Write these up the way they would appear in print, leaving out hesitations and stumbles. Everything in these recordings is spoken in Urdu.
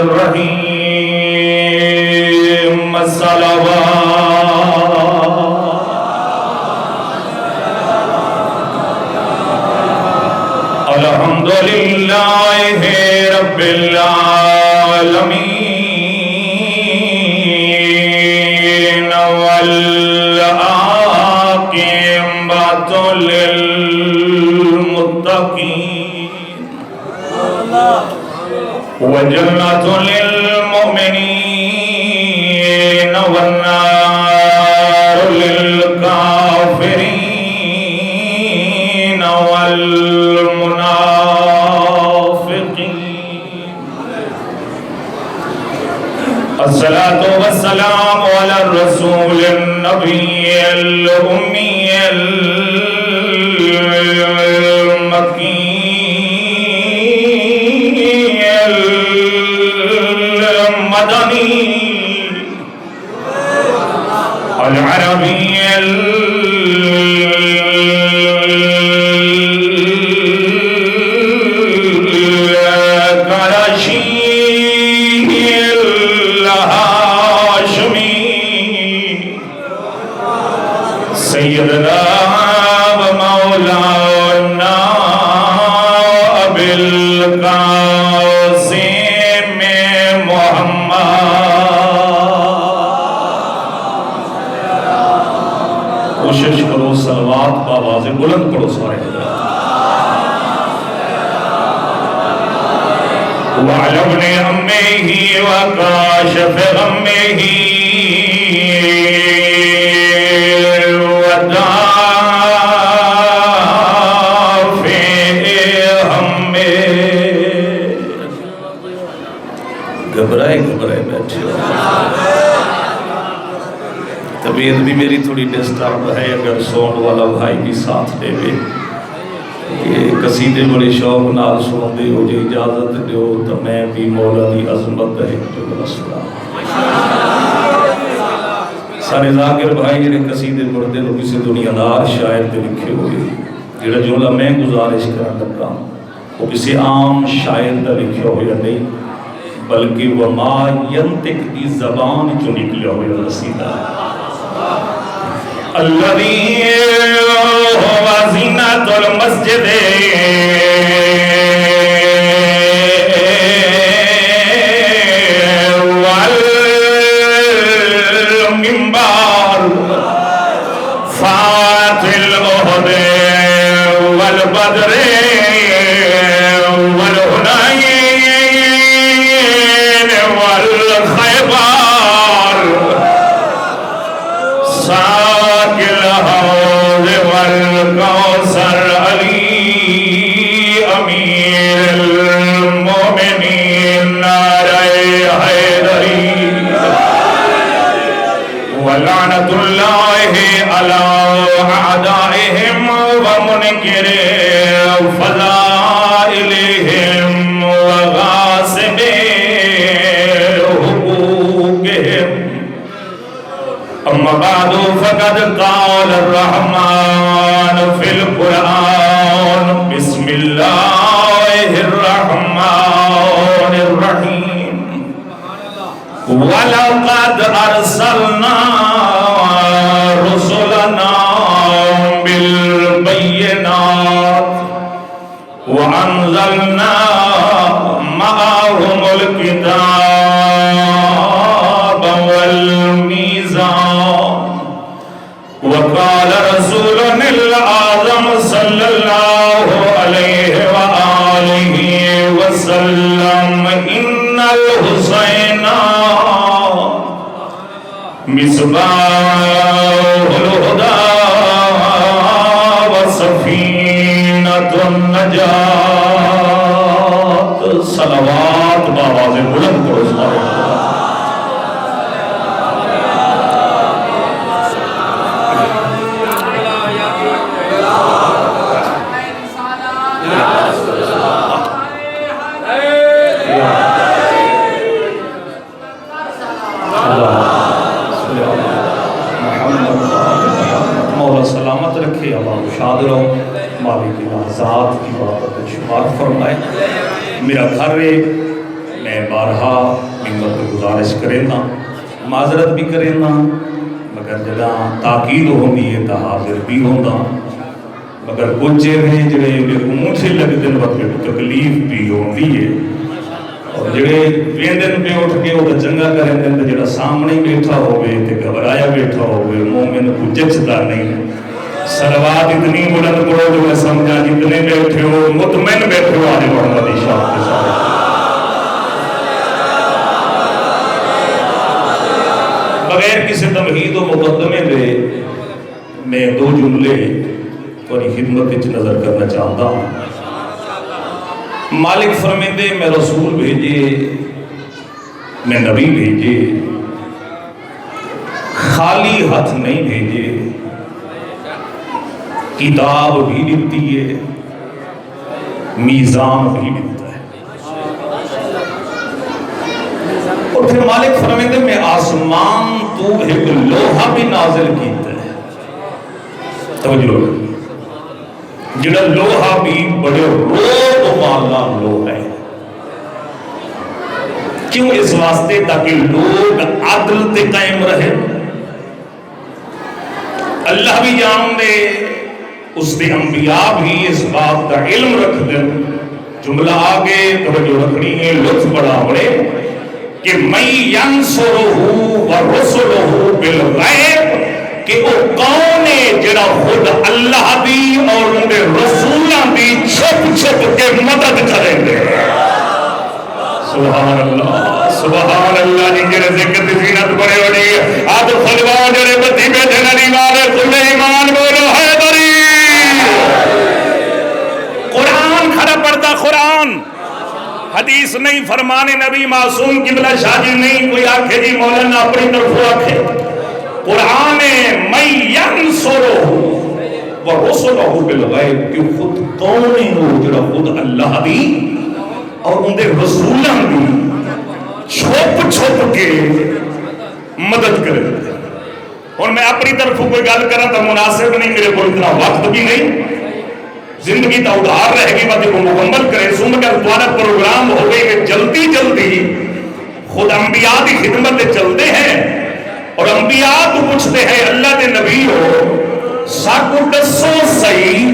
الرحيم الصلوات الحمد لله رب العالمين والعاقبة للمتقين وجنة للمؤمنين والنار للكافرين والمنافقين. الصلاة والسلام على الرسول النبي الأمي المكي المدني العربي سيدنا ومولانا أبي القاسم محمد. کوشش کرو صلوات بآواز بلند پڑھو سارے. وعلى ابن عمه وكاشف غمه گھبرائے بیٹھے. طبیعت بھی میری تھوڑی ڈسٹرب ہے. اگر سون والا بھائی بھی ساتھ دے وے کہ قصیدے بڑے شوق نال سن دے ہو جے اجازت دیو تو میں بھی مولا دی عظمت ہے جو رسولہ سارے ذاکر بھائی جڑے قصیدے پڑھتے لوگ کسی دنیا دار شاعر تے لکھے ہوئے. جڑا جملہ میں گزارش کرن لگا وہ کسی عام شاعر دا لکھا ہوا نہیں بلکہ وما ینطق کی زبان جو نکلا ہوا قصیدہ. الذی هو زینۃ المسجد والمنبر فات الأحد والبدر والحنین والخیبر ساق الحوض والکوثر علی امیر المومنین نعرہ حیدری ولعنت اللہ علی اعدائهم ومنکر فضائلهم وغاصب حقوقهم. اما بعد فقد قال الرحمن في القرآن بسم الله الرحمن الرحيم ولقد أرسلنا رسلنا بالبينات وأنزلنا معهم الكتاب والميزان وقال رسولنا الأعظم صلى الله عليه وآله وسلم إن الحسين مصباح الهدى وسفينة النجاة. صلوات بآواز بلند پڑھو سارے. مولا سلامت رکھے اللہ شاد رہو مالی کی لحظات کی بابت شمار فرمائے. میرا گھر ہے میں بارہا ممبر پہ گزارش کریں نا، معذرت بھی کریں نا، مگر جگہ تاکید ہوندی ہے تا حاضر بھی ہوندا، مگر کچھ ہیں جڑے منہ سے لگتے ہیں وقت تکلیف بھی ہوندی ہے، اور جڑے ویندن پہ اٹھ کے وہ چنگا کریں دن تے جڑا سامنے بیٹھا ہوئے تے گھبرایا بیٹھا ہوئے مومن کو جچدا نہیں۔ صلوات اتنی بلند پڑھو جو میں سمجھا جتنے بیٹھے ہو مطمئن بیٹھے ہو آل محمد شاہ کے ساتھ۔ بغیر کسی تمہید و مقدمے دے میں دو جملے تھوڑی خدمت وچ نظر کرنا چاہتا ہوں۔ مالک فرمیندے میں رسول بھیجے، میں نبی بھیجے، خالی ہاتھ نہیں بھیجے، کتاب بھی دیتی ہے، میزان بھی دیتا ہے۔ اور پھر مالک فرمیندے میں آسمان تو ایک لوہا بھی نازل کیتا ہے۔ توجہ جڑا لوہا بھی بڑے روب والا لوہا ہے، کیوں؟ اس واسطے تاکہ لوگ عدل تے قائم رہے۔ اللہ بھی جان دے، اس دے انبیاء بھی اس بات کا علم رکھ دیں۔ جملہ آگے توجہ رکھنی ہے، لطف بڑا بڑے کہ مَن يَنْصُرُهُ وَرُسُلُهُ بِالْغَيْبِ، کہ وہ کون ہے جڑا خود اللہ دی اور ان کے رسولاں دی چھپ چھپ کے مدد کریں گے۔ سبحان اللہ، سبحان اللہ، جی جڑے ذکر دی زینت بڑے بڑی آد خلوان جڑے بدھی بیٹھے نہ والے کل ایمان بولو حیدری۔ قرآن کھڑا پڑھتا، قرآن حدیث نہیں، فرمان نبی معصوم قبلہ شاہ جی نہیں کوئی آنکھے جی مولانا اپنی طرف آنکھے۔ قرآن مَن يَنْصُرُهُ وَرُسُلُهُ بِالْغَيْبِ، کہ خود کون ہے وہ جڑا خود اللہ دی اور ان دے رسولاں دی چھپ چھپ کے مدد کرے۔ اور میں اپنی طرف کوئی گل کرا تو مناسب نہیں، میرے کو اتنا وقت بھی نہیں، زندگی تو ادھار رہے گی، بات کو مکمل کرے سو مگر دوارا پروگرام ہو گئی کہ جلدی جلدی خود انبیاء کی خدمت چلتے ہیں، اور انبیاء تو پوچھتے ہیں اللہ دے نبی ہو ساکو دسو صحیح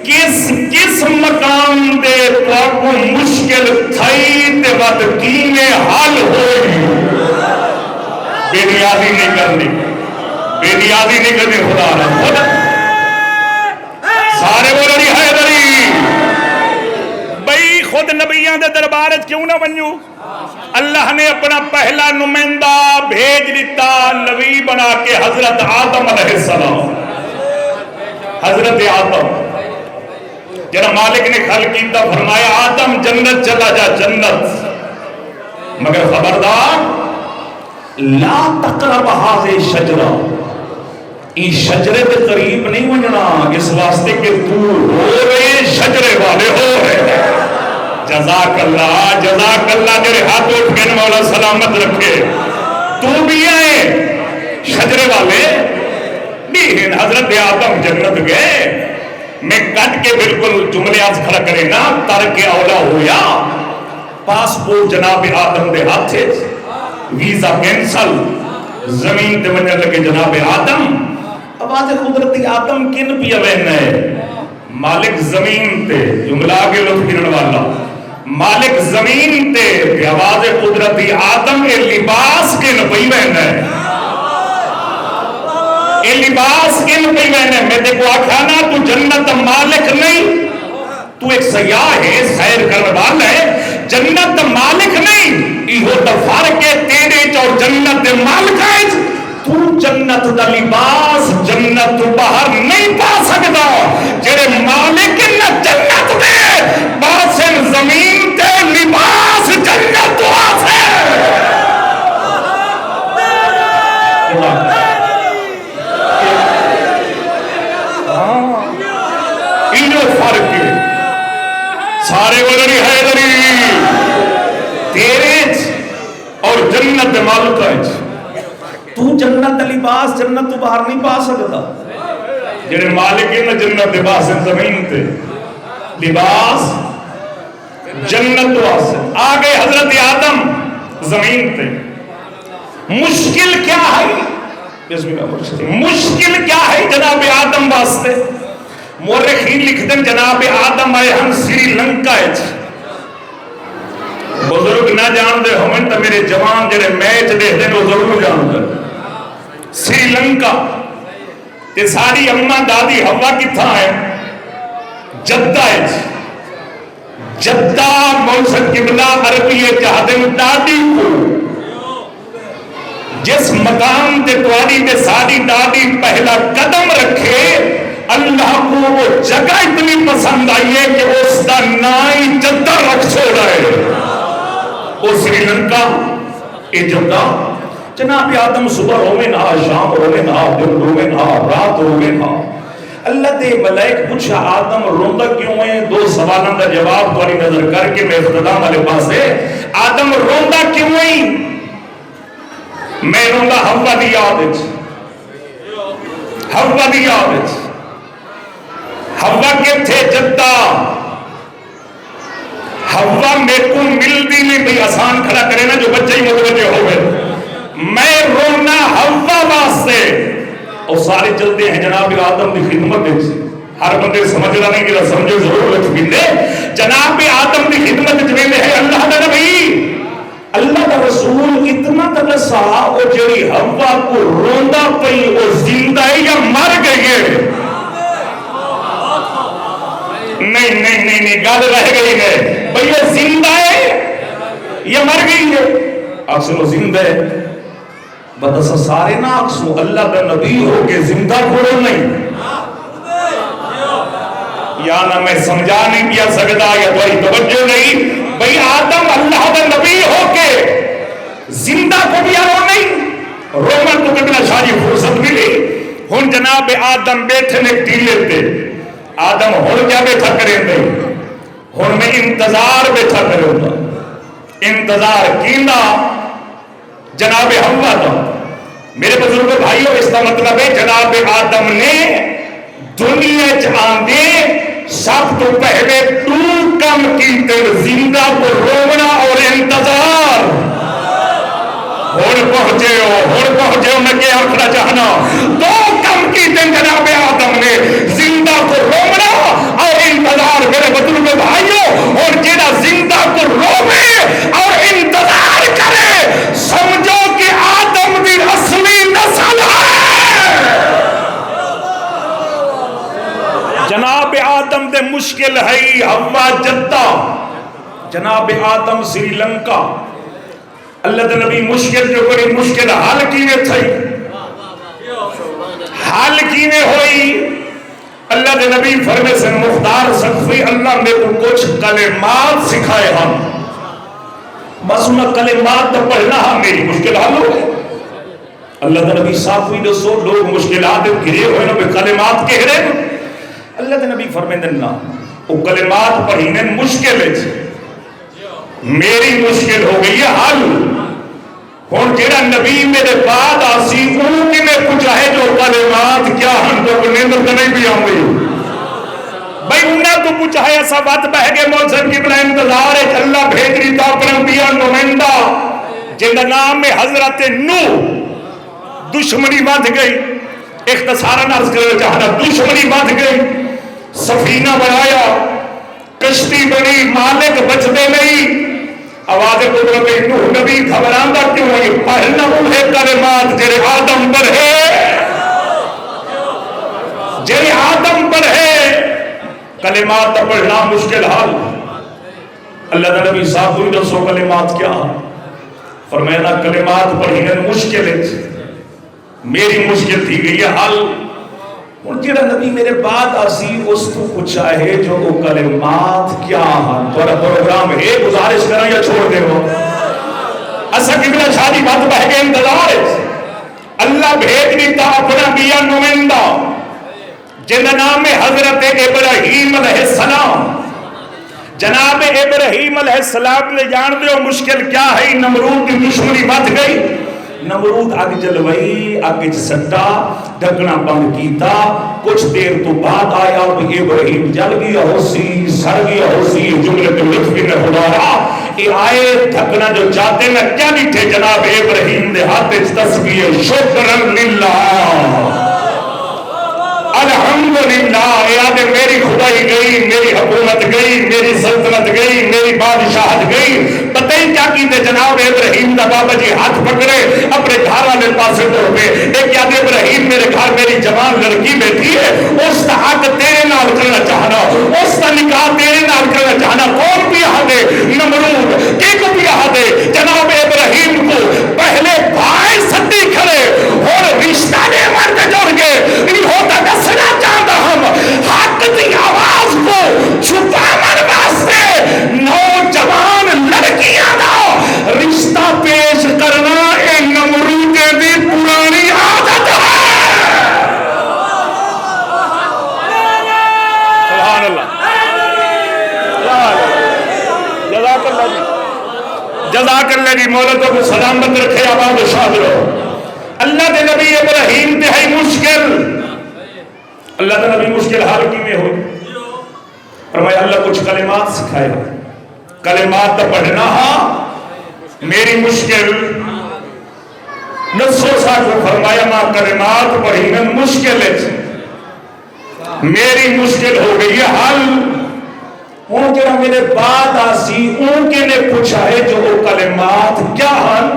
کس مقام دے تو مشکل تھئی تے وقت کینے حل ہوئی۔ بے نیازی نہیں کرنی، بے نیازی نہیں کرنی، خدا رہا خدا سارے بولنی حیدری بھئی خود نبیان دے دربارت کیوں نہ بنجو؟ اللہ نے اپنا پہلا نمائندہ بھیج دیتا نبی بنا کے حضرت آدم علیہ السلام۔ حضرت آدم جنہا مالک نے خلق کیتا، فرمایا آدم جنت چلا جا جنت، مگر خبردار لا تقرب هذه الشجرہ، اس شجرے کے قریب نہیں وجنا، اس واسطے کہ تو ہو رہے شجرے والے ہو رہے۔ جزاک اللہ تیرے ہاتھ اٹھ کے مولا سلامت رکھے، تو بھی آئے شجرے والے بھی۔ حضرت آدم جنت گئے، میں کٹ کے بالکل جملے آج کھڑا کرے نا، ترک اولا ہویا، پاسپورٹ جناب آدم دے ہاتھ تھے، ویزا کینسل، زمین تے بننے لگے جناب آدم۔ اب آج قدرتی آدم کن پیا بہن ہے؟ مالک زمین تے، جملہ آگے لوگ پھرن والا، مالک زمین تے آواز قدرتی آدم کے لباس کے نبی بہن ہے، یہ لباس کے نبی بہن ہے۔ میں دیکھو آکھانا تو جنت مالک نہیں، تو ایک سیاح ہے، سیر کرنے والا ہے، جنت مالک نہیں، یہ ہوتا فرق ہے تیرے اور جنت مالک ہے۔ تو جنت دا لباس جنت باہر نہیں پا سکتا، جڑے مالک نہ جنت دے باسن زمین تے لباس جنت واسے۔ انہو فرق ہے، سارے ولری حیدری تیرے اور جنت مالک ہے۔ تو جنت لباس جنت تو باہر نہیں پا سکتا، جنہیں مالک ہے نا جنت لباس زمین تے لباس جنت واسطے۔ آگے حضرت آدم زمین تے مشکل کیا ہے؟ مشکل کیا ہے جناب آدم واسطے؟ مورخین لکھ دیں جناب آدم آئے ہم سری لنکا ہے، بزرگ نہ جان دے ہمیں تو میرے جوان جنہیں میچ دے دیں وہ ضرور جان دے. سری لنکا تے ساری اممہ دادی ہوا کتھا ہے؟ جدہ ہے. جدہ موسد قبلہ عربی چاہتے ہیں دادی کو جس مقام تے تواری تے ساری دادی پہلا قدم رکھے اللہ کو وہ جگہ اتنی پسند آئی ہے کہ اس کا نائی جدہ رکھ چھوڑا ہے. وہ سری لنکا یہ جدہ جناب آدم صبح روے نہ شام روے نہ دن روے نہ رات روے نہ. اللہ دے ملائک پوچھا آدم روندہ کیوں ہے؟ دو سوالوں کا جواب تمہاری نظر کر کے میں اختتام والے پاس ہے. آدم روندہ کیوں ہے؟ میں روندہ ہوا دی یاد ہے. ہوا دی یاد ہے. ہوا کے تھے جدہ ہوا میرے کو ملتی نہیں بھئی آسان کھڑا کرے نا جو بچے ہی متوجہ ہو گئے. میں رونا ہوا واسطے اور سارے چلتے ہیں جناب آدم کی خدمت سے. ہر بندے سمجھنا نہیں کہ سمجھو ضرور لکھوندے جناب آدم کی خدمت جویندے ہے اللہ دا نبی اللہ دا رسول اتنا تلسا وہ جڑی ہوا کو روندہ پئی وہ زندہ ہے یا مر گئی ہے؟ نہیں نہیں نہیں نہیں گال رہ گئی ہے بھئی یہ زندہ ہے یا مر گئی ہے؟ اکثر وہ زندہ ہے. بدسا سارے نا اکسو اللہ کا نبی ہو کے زندہ کھوڑو نہیں یا نہ میں سمجھا نہیں کیا سکتا یا تمہاری توجہ نہیں. بھئی آدم اللہ کا نبی ہو کے زندہ کو بھی آرو نہیں. رومن تو کتنا شاہی فرصت ملی. ہن جناب آدم بیٹھے نے ٹیلے پہ. آدم ہن کیا بیٹھا کریں دے؟ ہن میں انتظار بیٹھا کروں گا. انتظار کینا جناب ہوا تھا. میرے بزرگ بھائیوں اس کا مطلب ہے جناب آدم نے دنیا چاندے سب تو پہلے تو کم کیتے زندہ کو رونا اور انتظار. ہون پہنچے ہو میں کیا آخرا چاہنا دو کم کیتے جناب آدم نے زندہ کو رونا اور انتظار. میرے بزرگ بھائیوں اور جینا زندہ کو روے اور انتظار کرے سمجھو کہ آدم دی اصلی نسل ہے. جناب آدم دے مشکل ہے ہوا جدہ جناب آدم سری لنکا. اللہ دے نبی مشکل جو کوئی مشکل حل کینے تھئی حل کینے ہوئی. اللہ دے نبی فرمے سے مختار سقفی اللہ میں کو کچھ کلمات سکھائے ہم بس انہا کلمات تو پڑھنا ہم میری مشکل حل ہو گئے. اللہ دے نبی صافی دسو لوگ مشکلات گھرے ہوئے نا بے کلمات کہہ رہے. اللہ دے نبی فرمے دینا وہ کلمات پڑھینے مشکل ہے میری مشکل ہو گئی ہے حل. ہون جیڑا نبی میرے بعد آسی انہوں کی میں کچھ ہے جو کلمات کیا ہم تو نیندر کا نہیں بھی آؤں گئی. بھائی انہوں تو کچھ ہے ایسا بات بہ گئے موسیٰ کی بنا انتظار ہے اللہ بھیج رہی تا اپنا انبیاء نمائندہ جن نام میں حضرت نوح دشمنی باندھ گئی. اختصاراً عرض کرنا چاہنا دشمنی باندھ گئی. سفینہ بنایا کشتی بنی مالک بچتے نہیں. آواز قدرت نوح نبی گھبراندہ کیوں ہے؟ پہلنا انہیں کلمات جرے آدم پر ہے جرے آدم پر ہے کلمات پڑھنا مشکل حال. اللہ کا نبی صاحب ہوئی دسو کلمات کیا فرمائنا کلمات پڑھنے مشکل ہے میری مشکل تھی گئی ہے حل. اور جیڑا نبی میرے بعد آسی اس تو کچھ آئے جو وہ کلمات کیا ہیں. تھوڑا پروگرام ہے گزارش کرنا یا چھوڑ دے ہو اسا کبھلا شادی بات بہ گئے انتظار ہے. اللہ بھیج دیتا اپنا بیا نمائندہ جن نام حضرت ابراہیم علیہ السلام. جناب ابراہیم علیہ السلام نے جان دے ہو مشکل کیا ہے. نمرود کی دشمنی بات گئی. نمرود اگ جلوئی اگ سٹا ڈھکنا بند کیتا. کچھ دیر تو بعد آیا ابراہیم جل گیا ہو سی سر گیا ہو سی جملے کے لطفی نے خدا رہا یہ آئے تھکنا جو چاہتے نا کیا لکھے جناب ابراہیم دے ہاتھ تسبیح شکرن للہ الحمدللہ یاد میری خدائی گئی میری حکومت گئی میری سلطنت گئی میری بادشاہت گئی پتہ ہی کیا کیتے جناب ابراہیم دا بابا جی ہاتھ پکڑے اپنے گھر والے پاسے ٹر پے ایک یاد ابراہیم میرے گھر میری جوان لڑکی بیٹھی ہے اس کا حق تیرے نال کرنا چاہنا اس کا نکاح تیرے نال کرنا چاہنا کون بھی دے نمرود کی کو بھی دے جناب ابراہیم کو پہلے بھائی سدی کھڑے اور رشتہ نے مرد جوڑ کے نہیں ہوتا دسنا چاہتا ہم حق کی آواز کو چھپانے واسطے نوجوان لڑکیاں دا رشتہ پیش کرنا اے نمرود دی پرانی عادت ہے سبحان اللہ جزاک اللہ جی جزاک اللہ جی مولتوں کو سلامت رکھے آباد و شاد رہو اللہ دے نبی ابراہیم تہائی مشکل اللہ دے نبی مشکل حال کی میں ہوئی فرمایا اللہ کچھ کلمات سکھائے کلمات تا پڑھنا میری مشکل نسو ساتھ فرمایا ماں کلمات پڑھنا مشکل ہے میری مشکل ہو گئی ہے حل ان کے میرے بعد آسی ان کے نے پوچھا ہے جو وہ کلمات کیا حل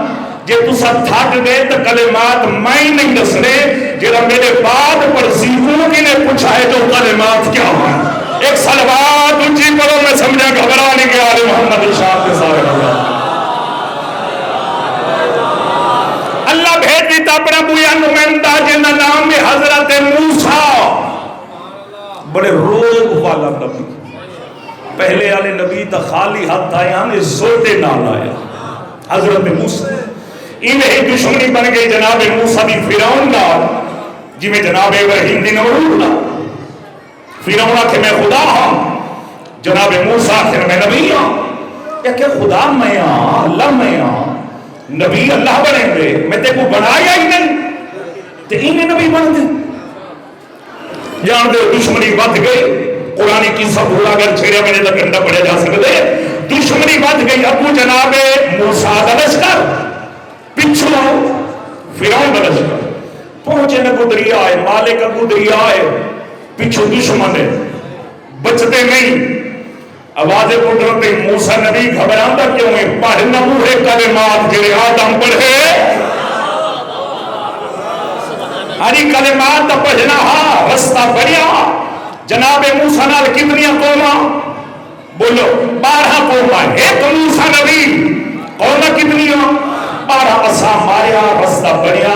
جے تو سب تھاک گئے تو کلمات میں نہیں دسنے جیرا میرے بعد پر سیفوں کی نے پوچھا ہے جو کلمات کیا ہوا ایک سلوات اونچی پڑھو میں سمجھا گھبرانے کے آل محمد شاہ کے سارے اللہ بھیج دیتا اپنا بویا نمائندہ جنہ نام میں حضرت موسیٰ بڑے روگ والا نبی پہلے آلے نبی تا خالی ہاتھ آیا نے زوٹے نال آیا حضرت موسیٰ انہیں دشمنی بن گئی جناب موسیٰ بھی فرعون نال جی میں جناب ابراہیم دی نمرود نال فرعون کہ میں خدا ہوں جناب موسیٰ کہ میں نبی ہوں یا کہ خدا میں ہوں اللہ میں ہوں نبی اللہ بنیں گے میں تے کو بنایا ہی نہیں تے انہیں نبی بن دے جان دے دشمنی بات گئی قرآن کی سب بھولا اگر چھیرے میں نے تک گھنٹہ پڑھے جا سکتے دشمنی بات گئی ابو جناب موسیٰ دا لشکر پچھو فرعون دا لشکر پہنچے نکو دریا آئے مالک ابو دریا آئے پچھو دشمن ہے بچتے نہیں آواز قدرت موسیٰ نبی گھبراندہ کیوں ہے پڑھنا بوہے کلمات جرے آدم پڑھے ہری کلمات پڑھنا رستہ بڑھیا جناب موسیٰ نال کتنی قومہ بولو 12 قومہ ایک موسیٰ نبی قومہ کتنی 12 عصا ماریا رستہ بڑھیا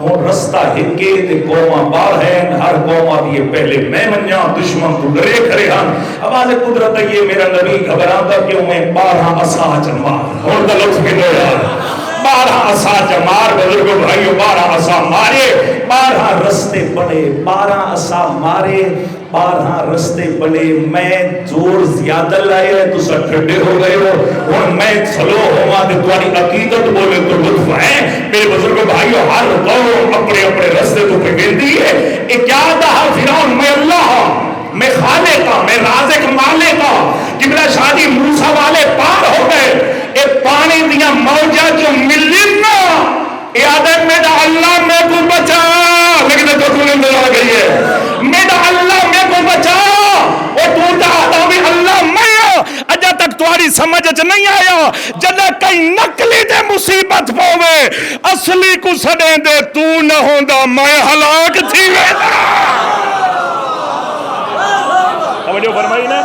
اور رستہ ہکے تے قومہ 12 ہیں ہر قومہ دیئے پہلے میں منیا دشمن کو ڈرے کھڑے ہاں آواز قدرت ہے یہ میرا نبی گھبراتا کیوں میں 12 عصا جمار اور دلت بھی دو یار 12 عصا جمار بزرگوں بھائیوں 12 عصا مارے 12 رستے بڑے 12 عصا مارے 12 رستے بڑے میں زور زیادہ لائے ہیں تو سر ٹھنڈے ہو گئے ہو اور میں سلو ہوا کہ تمہاری عقیدت بولے تو لطف ہے میرے بزرگوں بھائیوں ہر قوم اپنے اپنے رستے تو پھیلتی ہے ایک کیا کہا فرعون میں اللہ ہوں میں خالق ہوں میں رازق مالک ہوں قبلہ شادی موسیٰ والے پار ہو گئے ایک پانی دیا موجہ جو ملنا یادت میں دا اللہ میں کو بچا لیکن تو نے ملا گئی ہے میرا اللہ میں کو بچا اور تو دا آدمی اللہ میں اجا تک تمہاری سمجھ نہیں آیا جدہ کئی نقلی دے مصیبت پوے اصلی کو سڑیں دے تو نہ ہوندا میں ہلاک تھی ویدا توجہ فرمائی نا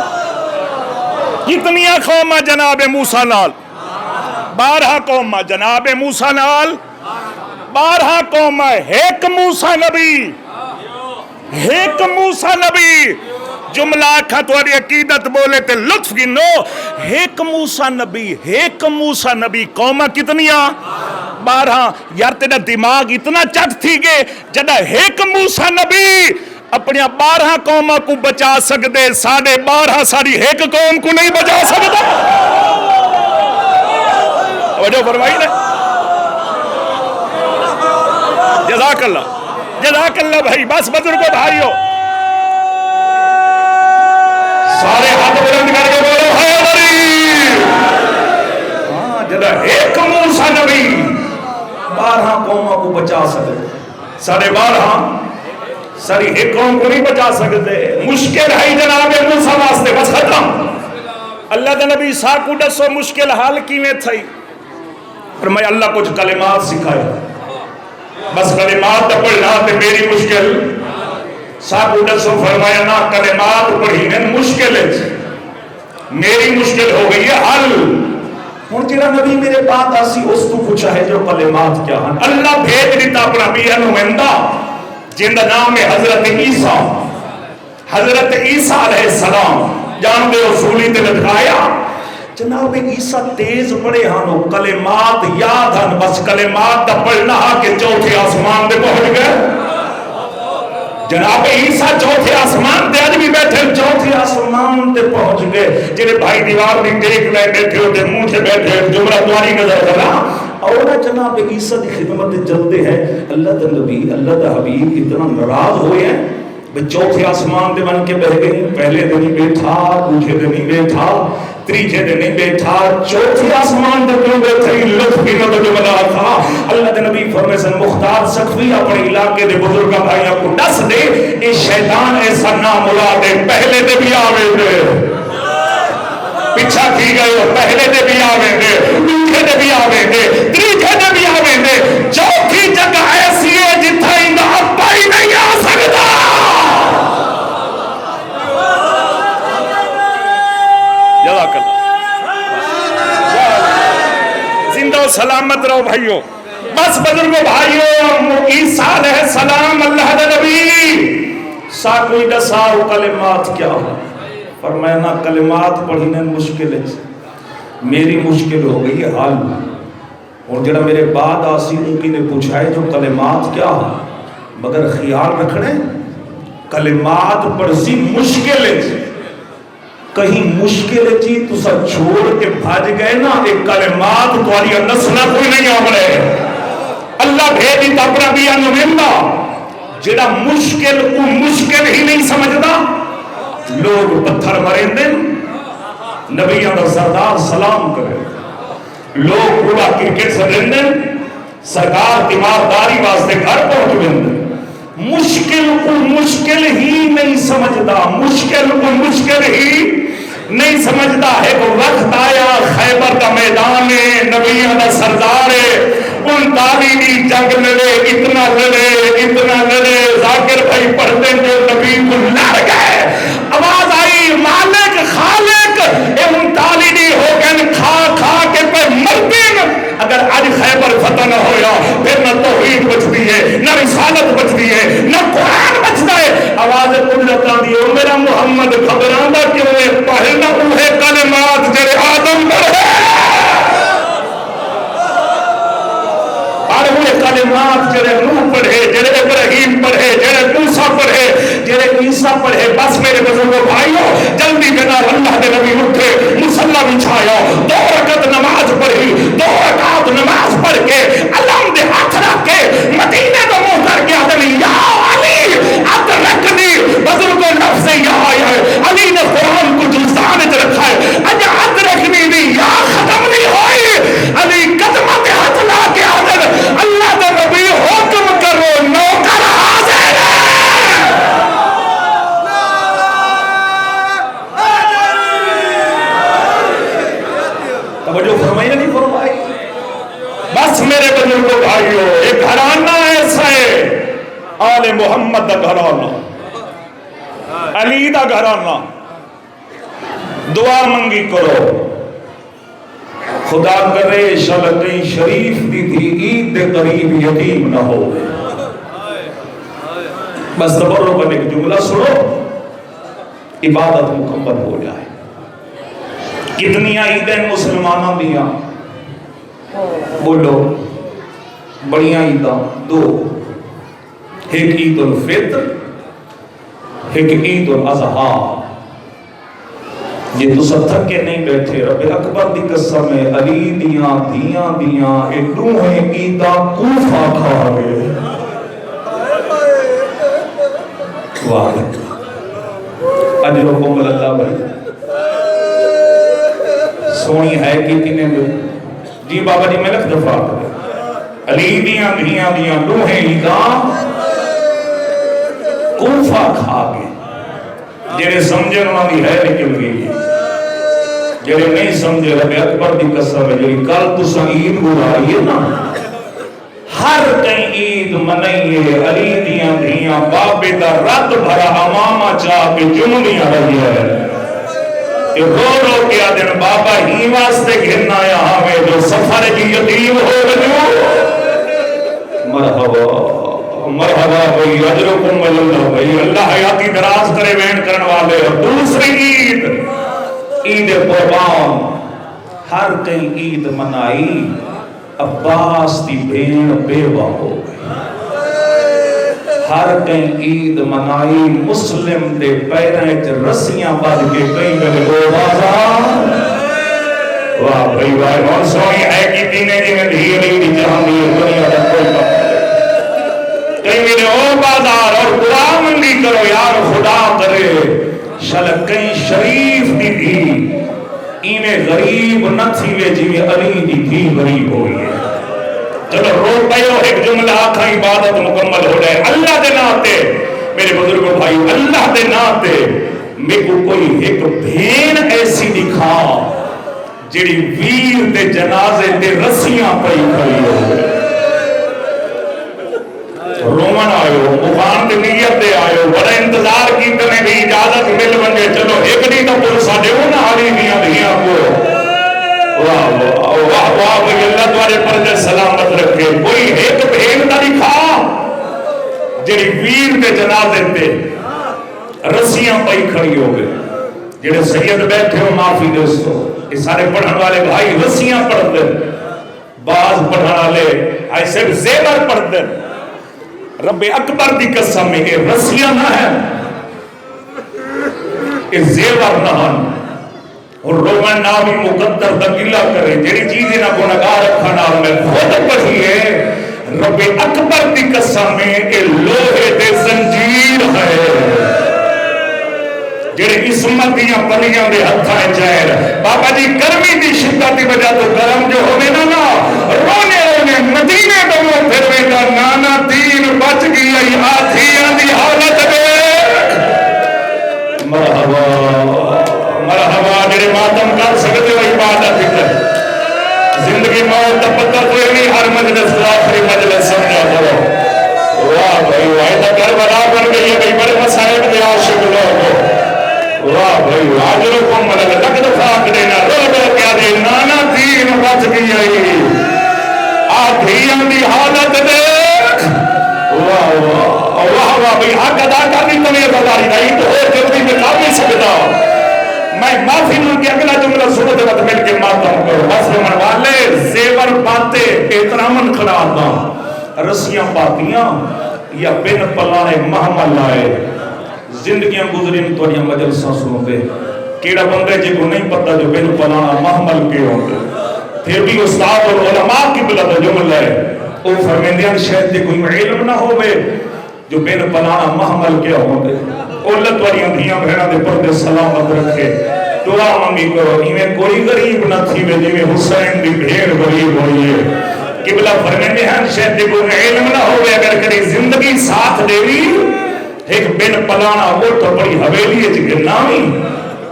کتنی قوم جناب موسیٰ نال 12 قوم جناب موسیٰ نال 12 قوم ایک موسیٰ نبی ایک موسیٰ نبی جملہ آکھا تواری عقیدت بولے تے لطف گنو ایک موسیٰ نبی قومہ کتنیاں 12 یار تیرا دماغ اتنا چٹ تھی گے جدہ ایک موسیٰ نبی اپنی 12 قومہ کو بچا سکتے 12.5 ساری ایک قوم کو نہیں بچا سکتا وجہ فرمائی نے جزاک اللہ بھائی بس بزرگوں بھائیو سارے ہاتھ بلند کر کے بولو حیدری جدا ایک موسیٰ نبی 12 قوموں کو بچا سکتے، 12.5 ساری ایک قوم کو نہیں بچا سکتے. مشکل ہے جناب موسیٰ واسطے، بس ختم. اللہ دے نبی سا کو دسو مشکل حال کی میں تھئی؟ فرمایا اللہ کچھ کلمات سکھائے، بس کلمات پڑھنا تے میری مشکل سا کو دسو. فرمایا نہ کلمات پڑھی میں مشکل ہے، میری مشکل ہو گئی ہے حل. ہوں جڑا نبی میرے پاس آسی اس کو پوچھا ہے جو کلمات کیا ہیں. اللہ بھیج دیتا اپنا نبی نمائندہ جن کا نام ہے حضرت عیسیٰ. حضرت عیسیٰ علیہ السلام جان دے اصولی تے لٹکایا. جناب عیسیٰ تیز پڑھے ہانو کلمات یاد ہن، بس کلمات دا پڑھنا کہ چوتھے آسمان دے پہنچ گئے. جناب عیسیٰ چوتھے آسمان دے آج بھی بیٹھے چوتھے آسمان دے پہنچ گئے. جنہیں بھائی دیوار بھی دیکھ لے بیٹھے ہوتے منہ سے بیٹھے جملہ دواری نظر کرا اور جناب عیسیٰ دی خدمت جلدے ہیں. اللہ دا نبی اللہ دا حبیب اتنا ناراض ہوئے ہیں چوتھے آسمان دے بن کے بہ گئی. پہلے دن ہی بیٹھا، دوسرے دن ہی بیٹھا، تیسرے دن ہی بیٹھا، چوتھے آسمان دے کیوں بیٹھے لطف کی نظر جو بنا تھا. اللہ دے نبی فرمائے سن مختار سخوی اپنے علاقے دے بزرگاں بھائیاں کو دس دے اے شیطان ایسا نام مراد ہے پہلے دے بھی آوے دے پیچھا کی گئے ہو، پہلے دے بھی آوے دے، دوسرے دے بھی آوے دے، تیسرے دے بھی آوے دے. چوتھی جگہ ایسی ہے جتھا اندا ابا ہی نہیں آ سکتا. جزاک اللہ، زندہ و سلامت رہو بھائیو. بس بزرگو بھائیو، عیسیٰ علیہ السلام اللہ دے نبی سا کوئی دساؤ کلمات کیا ہو. فرمایا نہ کلمات پڑھنے مشکل ہے، میری مشکل ہو گئی حل. اور جڑا میرے بعد آسی ان کی نے پوچھا ہے جو کلمات کیا ہو، مگر خیال رکھنے کلمات پڑھسی مشکل ہے. کہیں مشکل چی تو سب چھوڑ کے بھاج گئے نا ایک کلمات تواری نسلہ کوئی نہیں آمرے. اللہ بھیجی تا اپنا بھی نمائندہ جڑا مشکل کو مشکل ہی نہیں سمجھتا. لوگ پتھر مریں دیں نبیوں کا سردار سلام کرے، لوگ پورا کرکٹ سے دیں دیں سرکار تیمارداری واسطے گھر پہنچ دیں. مشکل کو مشکل ہی نہیں سمجھتا، مشکل کو مشکل ہی نہیں سمجھتا ہے. وہ وقت آیا خیبر کا میدان ہے، نبیوں کا سردار ہے، ان تعلیمی جنگ لڑے، اتنا لڑے ذاکر بھائی پڑھتے جو نبی کو لڑ گئے. آواز آئی مالک خالق ان تعلیمی ہو گئے کھا کے پہ مربین. اگر آج خیبر فتح نہ ہویا پھر نہ توحید بچتی ہے، نہ رسالت بچتی ہے، نہ قرآن بچتا ہے. آواز قدرت آن دیئے میرا محمد خبراندہ کیوں ہے پہلنا اوہے کلمات جرے آدم پڑھے اور اوہے کلمات جرے نوح پڑھے، جرے ابراہیم پڑھے، جرے موسیٰ پڑھے، جرے عیسیٰ پڑھے. بس میرے بزرگوں بھائیوں جلدی بنا اللہ دے نبی اٹھے مصلی بچھایا، 2 رکعت نماز پڑھی، 2 رکعت نماز پڑھ کے علم دے ہاتھ رکھ کے مدینے کو منہ کر کے آدمی یا علی ادرکنی. بزرگوں لفظ یا آیا ہے، علی نے قرآن کو جلسان اچھ رکھا ہے. اجا ادرکنی بھی یا ختم نہیں ہوئی. علی قدمہ دے ہاتھ لا کے آدھر اللہ دے نبی حکم کرو نوکر حاضر ہے. توجہ فرمائی نہیں فرمائی. بس میرے بزرگوں بھائیوں ایک گھرانہ ایسا ہے آل محمد دا گھرانہ، علی دا گھرانہ. دعا منگی کرو خدا کرے شلقی شریف دی تھی عید دے قریب یتیم نہ ہو. بس تبرو بنے ایک جملہ سنو عبادت مکمل ہو جائے. کتنی عیدیں مسلمانوں دیا بولو بڑیاں عیداں 2، ایک عید الفطر ایک عید الاضحیٰ. یہ تو سب تھکے نہیں بیٹھے رب اکبر دی قسم ہے علی دیاں ایڈوں ہیں عیداں کوفہ کھا گئے. واہ اجر و اللہ بھائی سونی ہے کہ کنے دو جی بابا جی میں لکھ دفعہ علی دیاں دھیاں دیاں لوہیں عیداں کوفہ کھا کے جڑے سمجھے انہوں دی ہے نکل گئی جڑے نہیں سمجھے رب اکبر دی قسم ہے جڑی کل تساں عید گزاری ہے نا ہر کہیں عید منائیے علی دیاں دھیاں بابے دا رت بھرا امامہ چاہ کے جملیاں رہی ہے کہ رو رو کے آدھن بابا ہی واسطے گھرنا یہاں میں جو سفر کی یتیم ہو گئے مرحبا مرحبا بھئی اجرکم اللہ بھئی اللہ حیاتی دراز کرے وین کرن والے اور دوسری عید عید قربان ہر کئی عید منائی عباس دی بین بیوہ ہو گئی ہر کئی عید منائی مسلم دے پیریں چ رسیاں بد کے کئی میرے ہو بازار واہ بھئی واہ اور سوئی ہے کی دینے جی میں دھی علی جہاں دی دنیا دا کوئی کم کہیں میرے او بازار اور دعا منگی کرو یار خدا کرے شلق کہیں شریف دی تھی ایمیں غریب نہ تھی وے جی میں علی دی تھی غریب ہوئی ہے چلو رو پہو ایک جملہ آکھا عبادت مکمل ہو جائے اللہ دے ناتے میرے بزرگ بھائی اللہ دے ناتے میں کو کوئی ایک بھین ایسی دکھا جڑی ویر دے جنازے دے رسیاں پئی کھڑی ہو گئے رومن آئیو مخان دے نیت دے آئیو بڑا انتظار کی تمہیں بھی اجازت مل بنگے چلو ایک نہیں تو پرسا دے ہو نا حالی دیاں دیاں کو واہ واہ واہ واہ بھئی اللہ دوارے پر جے سلامت رکھے کوئی ایک بھین دا دکھا جڑی ویر دے جنازے دے رسیاں پئی کھڑی ہو گئے جڑے سید بیٹھے ہو معافی دوستو یہ سارے پڑھن والے بھائی رسیاں پڑھ دیں بعض پڑھن والے ایسے زیور پڑھ دیں رب اکبر دی قسم میں یہ رسیاں نہ ہے یہ زیور نہ ہے اور رومن نامی مقدر دقیلہ کرے جیڑی چیزیں نہ گناہگار رکھنا میں خود پڑھیے رب اکبر دی قسم میں یہ لوہے دے زنجیر ہے جڑے عصمت دیاں پلیاں دے ہتھاں چیر بابا جی گرمی دی شدت دی وجہ تو گرم جو ہوئے نا رونے رونے مدینے دونوں پھروے کا نانا دین بچ گئی آتھیاں دی حالت میں مرحبا مرحبا جڑے ماتم کر سکتے ہو عبادت کر زندگی موت کا پتہ کوئی نہیں ہر مجلس آخری مجلس سمجھا کرو واہ بھائی واہ تا کربلا بن گئی ہے بھائی بڑے مسائب دے عاشق لوگوں واہ بھائی آجروں کو ملک لگ دفاع دینا رو رو کیا دے نانا دین بچ گئی آئی آدھیاں دی حالت دیکھ واہ واہ واہ واہ بھئی حق ادا کرنی تمہیں ازاداری نہیں تو ہو جلدی میں کام نہیں سکتا میں معافی دوں کہ اگلا جملہ سنو دے وقت مل کے ماتم کرو بس من والے زیور باتیں احترامن کھڑا دا رسیاں پاتیاں یا بن پلانے محمل لائے زندگیاں گزرین تو یہ مجلساں سنو دے کیڑا بندے جی کو نہیں پتا جو بین پلانا محمل کے ہوتے پھر بھی استاد اور علماء کی بلد جملہ ہے او فرمیندیاں شاید دے کوئی علم نہ ہوئے جو بین پلانا محمل کے ہوتے اولت واریاں دھیاں بہنہ دے پردے سلامت رکھے دعا منگی کرو ایمیں کوئی غریب نہ تھی وے جی حسین دی بھیڑ غریب ہوئی ہے قبلہ فرمیندے ہیں شاید دے کوئی علم نہ ہوئے اگر کری زندگی ساتھ دے لی ایک بن پلانا اٹھ بڑی حویلی ہے جگہ نامی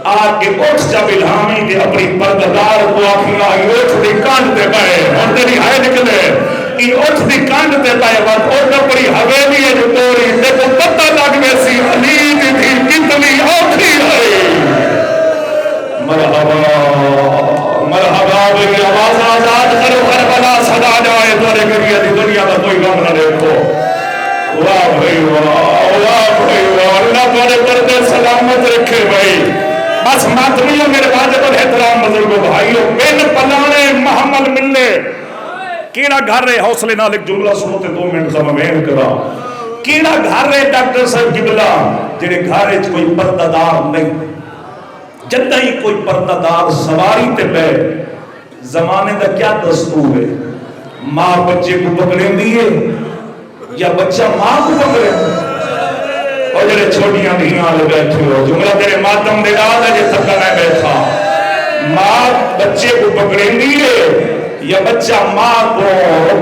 آج کے اٹھ جب الہامی دے اپنی پرددار کو آخی آئی اٹھ دی کانڈ دے پائے اور تیری ہائے نکلے ای اٹھ دی کانڈ دے پائے وقت اٹھ بڑی حویلی ہے جو توری دیکھو پتہ لگ ویسی علی دی تھی کتنی آخری ہے مرحبا مرحبا بھئی آواز آزاد کرو کربلا صدا جائے تورے گریہ دی دنیا کا کوئی غم نہ دیکھو واہ بھئی واہ بھئی واہ اللہ تورے پردے سلامت رکھے بھئی بس ماتمیوں میرے واجب احترام بزرگوں بھائیوں بین پلانے محمل ملنے کیڑا گھر رہے حوصلے نال ایک جملہ سنو تے 2 منٹ زمین کرا کیڑا گھر رہے ڈاکٹر صاحب قبلہ جنہیں گھر رہے کوئی پرددار نہیں جدہ ہی کوئی پرددار سواری تے پہ زمانے کا کیا دستور ہے ماں بچے کو پکڑیں دیئے یا بچہ ماں کو پکڑے اور جنہیں چھوٹیاں دھیاں لے بیٹھے ہو جملہ تیرے ماتم دے گا ہے جے تھکا میں بیٹھا ماں بچے کو پکڑیں دیئے یا بچہ ماں کو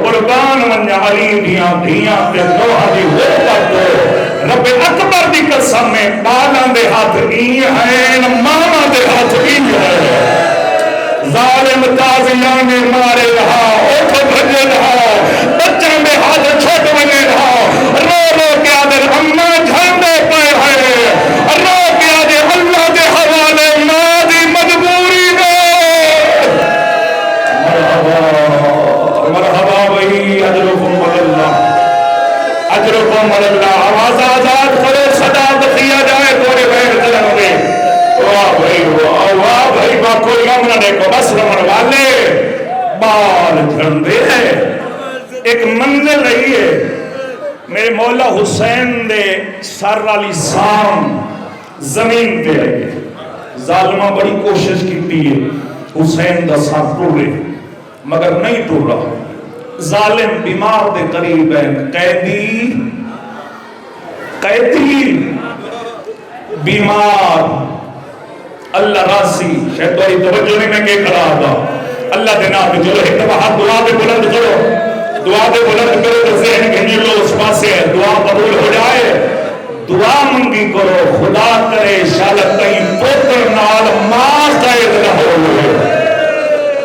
قربان منیا علی دیاں دھیاں تے نوحہ دی غربت کو رب اکبر دی قسم میں بالاں دے ہاتھ ای ہیں ماما دے ہاتھ ای ہے ظالم تازیاں نے مارے رہا اوٹھ بھجے رہا بچوں دے ہاتھ چھوٹ بنے رہا رو رو کے آدھر اممہ جھاندے پائے ہیں رو کے آدھر اللہ دے حوالے ماں دی مجبوری دے مرحبا بھئی اجرکم اللہ آواز آزاد کرو صدا دکھیا جائے توڑے بہن کرن دے واہ بھئی باکو یمن دیکھو بس رمن والے بال جھندے ہیں ایک منزل رہی ہے میرے مولا حسین دے سر والی سام زمین پہ آئی ہے ظالمہ بڑی کوشش کی ہے حسین دا سر ٹوڑے مگر نہیں ٹوڑا ظالم بیمار دے قریب ہے قیدی بیمار اللہ راسی شاید تمہاری توجہ نہیں میں کہ کھڑا آگا اللہ دے نام جو ہے اتباہ دعا دے بلند کرو تو ذہن گھنی لو اس پاسے دعا قبول ہو جائے دعا منگی کرو خدا کرے شالت کہیں پوتر نال ماں قید نہ ہو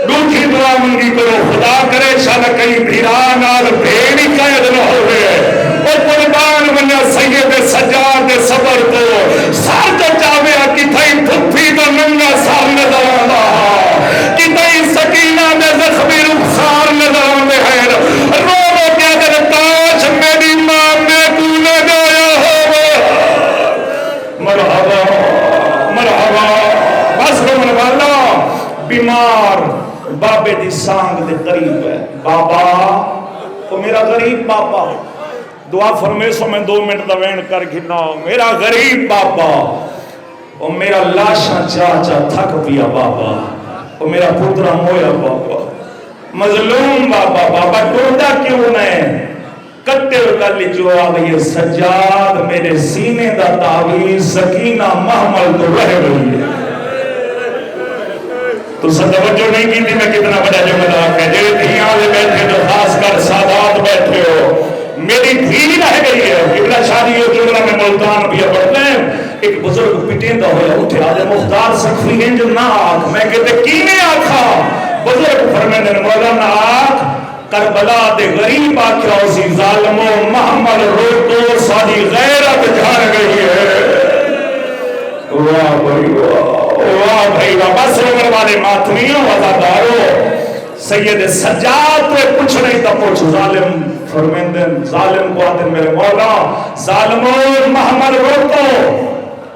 دوسری دعا منگی کرو خدا کرے شالت کہیں بھیرا نال بھیڑی قید نہ ہو اور قربان منیا سید سجاد صبر کو سار تو چاہوے کی تھائی پھپھی تو ننگا سار نظر آنا کی تھائی سکینہ میں زخمی رخسار نظر آنے ہیں رو رو کیا در تاج میری ماں میں کولے گایا ہو مرحبا بس رمن والا بیمار بابے دی سانگ دے قریب ہے بابا تو میرا غریب بابا دعا فرمے سو میں 2 منٹ دا وین کر گھنا میرا غریب بابا اور میرا لاشاں چاچا تھک پیا بابا اور میرا پترا مویا بابا مظلوم بابا بابا ٹوٹا کیوں نہیں کتے وکالی جو آگئی سجاد میرے سینے دا تعویز سکینہ محمل تو رہ گئی ہے تو توجہ نہیں کی تھی میں کتنا بڑا جملہ ہے جو دھیاں لے بیٹھے جو خاص کر سادات بیٹھے ہو میری دھی رہ گئی ہے ابن شادی ہو جملہ میں ملتان بھی پڑھتے ہیں ایک بزرگ پٹیندہ ہویا اٹھے آجے مختار سکفی ہیں جو نہ آکھ میں کہتے کینے آکھا بزرگ فرمیندن مولانا آکھ کربلا دے غریب آکھا اسی ظالم و محمد روکو ساری غیرت جھار گئی ہے واہ بھائی بس رومن والے ماتمیوں وزاداروں سید سجاد تو کچھ نہیں تھا پوچھ ظالم فرمیندن ظالم کو آدھن میرے مولا ظالمو محمد روکو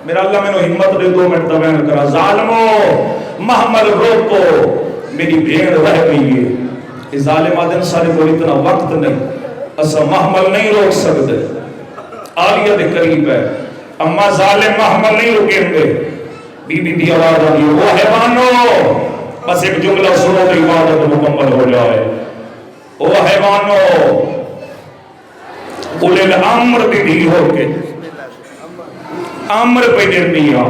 میرا اللہ میں نے ہمت دے 2 منٹ دوین کرا ظالمو محمد روکو میری بھیڑ رہ گئی ہے اس ظالم آدھن سارے کو اتنا وقت نہیں اسا محمل نہیں روک سکتے آلیہ دے قریب ہے اما ظالم محمل نہیں رکیں گے بی بی دی آواز آدھی وہ حیوانو بس ایک جملہ سنو تو عبادت مکمل ہو جائے وہ حیوانو اولے الامر دی ہو کے امر پہ دیا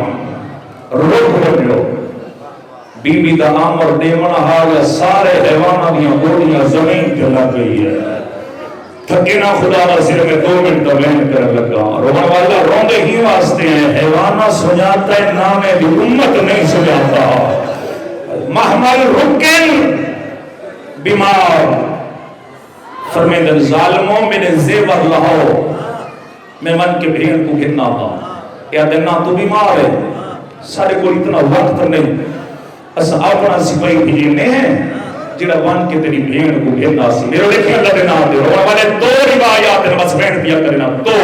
رک بجو بی بی دا امر دیمنا حالا سارے حیوانہ دیا گوڑیاں زمین کے لگ گئی ہے تھکینا خدا نصیر میں 2 منٹ دوین کر لگا روحان والا روندے ہی واسطے ہیں حیوانہ سجاتا ہے نامے دی امت نہیں سجاتا محمل رکن بیمار فرمیدن ظالموں میں نے زیور لہو میں من کے بھین کو گھننا تھا یا دینا تو بیمار ہے سارے کو اتنا وقت نہیں اسا اپنا سپاہی بھیجنے ہیں جڑا ون کے تیری بھین کو گھننا سی میرے لکھیں اللہ دینا دے روح والے 2 روایات ہیں بس بین پیا کرنا 2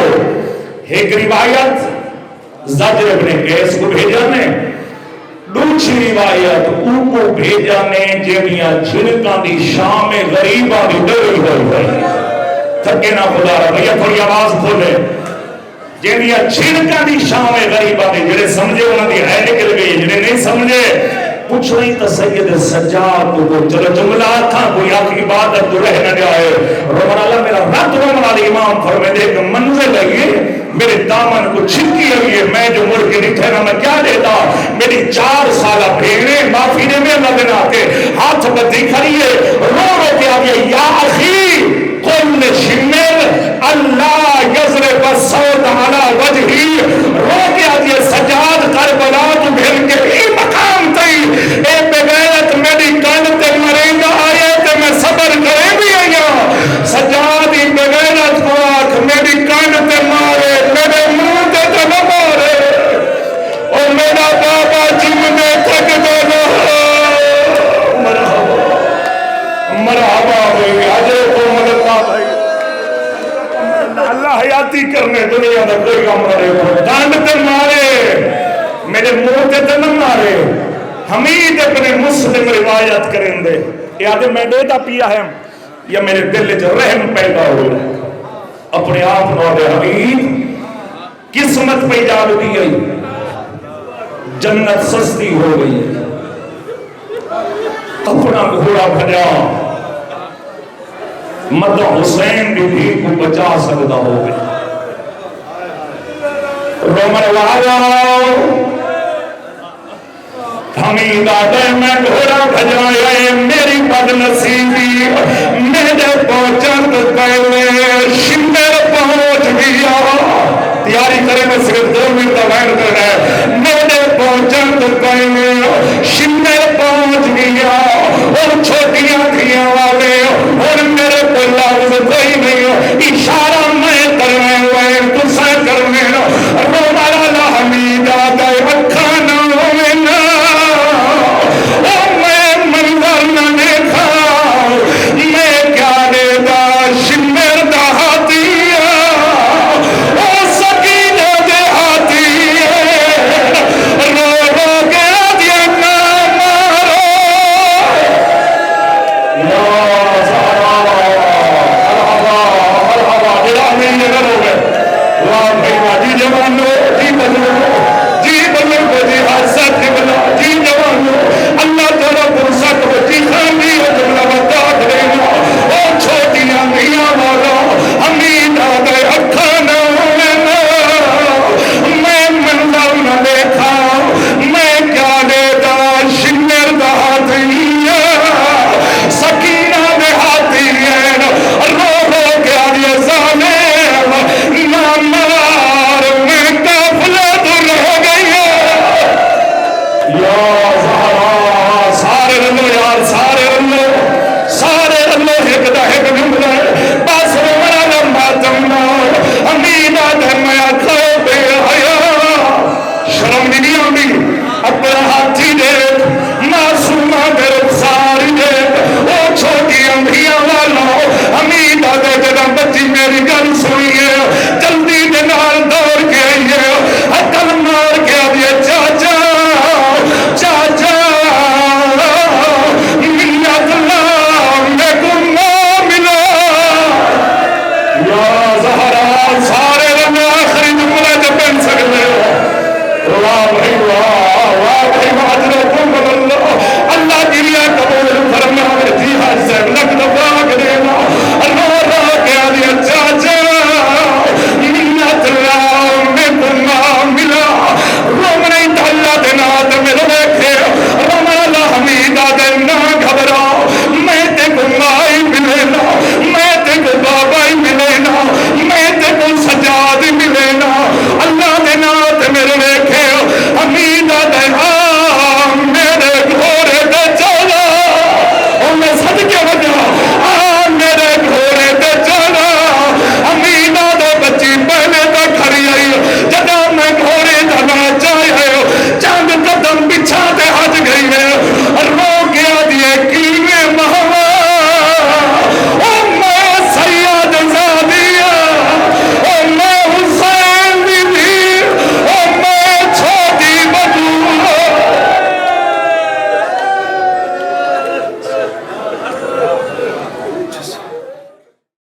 ایک روایت زجر ابن قیس کو بھیجانے دوسری روایت او کو بھیجانے جیڑیاں جھنکاں دی شام غریباں دی ڈری ہوئی ہے تھکے نہ خدا رہا بھیا تھوڑی آواز کھولے جیڑیاں جھنکاں دی شام غریباں دی جڑے سمجھے انہاں دی ہے نکل گئی جڑے نہیں سمجھے پوچھ رہی تا سید سجاد کو چلو جملہ تھا کوئی آخری عبادت تو رہ نہ جائے رومن اللہ میرا رد رومن اللہ ہمارے امام فرمائے ایک منزل ہے یہ میرے دامن کو چھکی ہوئی ہے، میں جو مڑ کے نہیں ٹھہرا میں کیا دیتا، میری 4 سالہ بھیڑیں معافی نے میں لگن آتے ہاتھ بدھی کھڑی ہے، رو رو کے آگے یا اخی کل شمل اللہ یضرب الصوت علی وجہی، رو کے آگے سجاد کربلا تو بھیل کے بھی مقام تھی اے بغیرت میری کن تے مریں گا آئے تے میں صبر کرے بھی آیا، سجاد ہی بغیرت کو آنکھ میری کن تے مارے میرے منہ تے نہ مارے، اور میرا بابا جم میں تک دو مرحبا ہوئی حضرت کو مددہ بھائی اللہ حیاتی کرنے دنیا میں کوئی کام کرے کان تے مارے میرے منہ تے نہ مارے۔ حمید ابن مسلم روایت کریں دے یاد میں دیتا پیا ہے یا میرے دل جو رحم پیدا ہوئے اپنے آپ نوڑے حمید قسمت پہ جال دی گئی، جنت سستی ہو گئی، اپنا گھوڑا بھجا مدہ حسین بھی کو بچا سکتا ہو گیا، رومن والا حمید آدھے میں گھوڑا بھجایا میری بد نصیبی میرے پاس